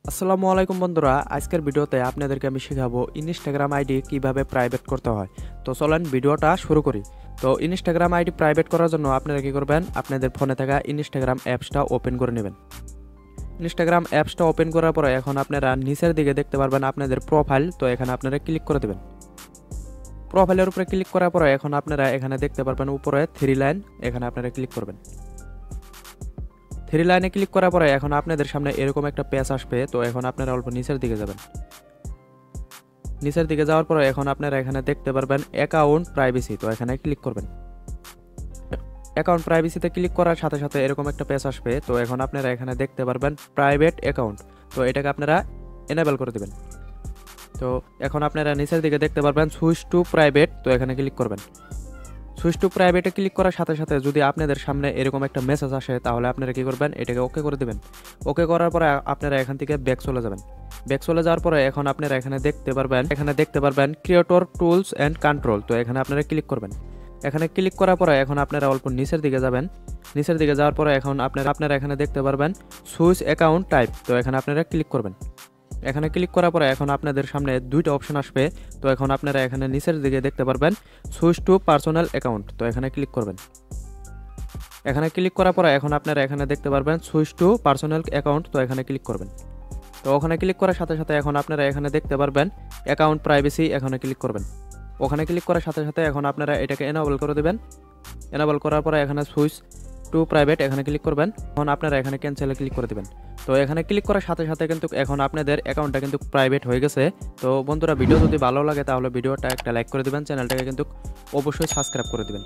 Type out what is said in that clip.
আসসালামু আলাইকুম বন্ধুরা, আজকের ভিডিওতে আপনাদেরকে আমি শেখাবো ইনস্টাগ্রাম আইডি কিভাবে প্রাইভেট করতে হয়। তো চলেন ভিডিওটা শুরু করি। তো ইনস্টাগ্রাম আইডি প্রাইভেট করার জন্য আপনারা কি করবেন, আপনাদের ফোনে থাকা ইনস্টাগ্রাম অ্যাপসটা ওপেন করে নেবেন। ইনস্টাগ্রাম অ্যাপসটা ওপেন করার পরে এখন আপনারা নিচের দিকে দেখতে পারবেন আপনাদের প্রোফাইল। তো এখানে আপনারা ক্লিক করে দেবেন। প্রোফাইলের উপরে ক্লিক করার পরে এখন আপনারা এখানে দেখতে পারবেন উপরে থ্রি লাইন, এখানে আপনারা ক্লিক করবেন। থ্রি লাইনে ক্লিক করার পরে এখন আপনাদের সামনে এরকম একটা পেজ আসবে। তো এখন আপনারা অল্প নিচের দিকে যাবেন। নিচের দিকে যাওয়ার পরে এখন আপনারা এখানে দেখতে পারবেন অ্যাকাউন্ট প্রাইভেসি। তো এখানে ক্লিক করবেন। অ্যাকাউন্ট প্রাইভেসিতে ক্লিক করার সাথে সাথে এরকম একটা পেজ আসবে। তো এখন আপনারা এখানে দেখতে পারবেন প্রাইভেট অ্যাকাউন্ট। তো এটাকে আপনারা এনেবল করে দেবেন। তো এখন আপনারা নিচের দিকে দেখতে পারবেন সুইচ টু প্রাইভেট। তো এখানে ক্লিক করবেন। সুইচ টু প্রাইভেটে ক্লিক করার সাথে সাথে যদি আপনাদের সামনে এরকম একটা মেসেজ আসে তাহলে আপনারা কি করবেন, এটাকে ওকে করে দেবেন। ওকে করার পরে আপনারা এখান থেকে ব্যাক চলে যাবেন। ব্যাক চলে যাওয়ার পরে এখন আপনারা এখানে দেখতে পারবেন ক্রিয়েটর টুলস অ্যান্ড কন্ট্রোল। তো এখানে আপনারা ক্লিক করবেন। এখানে ক্লিক করার পরে এখন আপনারা অল্প নিচের দিকে যাবেন। নিচের দিকে যাওয়ার পরে এখন আপনারা এখানে দেখতে পারবেন সুইচ অ্যাকাউন্ট টাইপ। তো এখানে আপনারা ক্লিক করবেন। এখানে ক্লিক করার পরে এখন আপনাদের সামনে দুইটা অপশন আসবে। তো এখন আপনারা এখানে নিচের দিকে দেখতে পারবেন সুইচ টু পার্সোনাল অ্যাকাউন্ট। তো এখানে ক্লিক করবেন। এখানে ক্লিক করার পরে এখন আপনারা এখানে দেখতে পারবেন সুইচ টু পার্সোনাল অ্যাকাউন্ট। তো এখানে ক্লিক করবেন। তো ওখানে ক্লিক করার সাথে সাথে এখন আপনারা এখানে দেখতে পারবেন অ্যাকাউন্ট প্রাইভেসি, এখানে ক্লিক করবেন। ওখানে ক্লিক করার সাথে সাথে এখন আপনারা এটাকে এনেবল করে দেবেন। এনেবল করার পরে এখানে সুইচ টু প্রাইভেট, এখানে ক্লিক করবেন। এখন আপনারা এখানে ক্যান্সেলে ক্লিক করে দেবেন। তো এখানে ক্লিক করার সাথে সাথে কিন্তু এখন আপনাদের অ্যাকাউন্টটা কিন্তু প্রাইভেট হয়ে গেছে। তো বন্ধুরা, ভিডিও যদি ভালো লাগে তাহলে ভিডিওটা একটা লাইক করে দিবেন, চ্যানেলটাকে কিন্তু অবশ্যই সাবস্ক্রাইব করে দিবেন।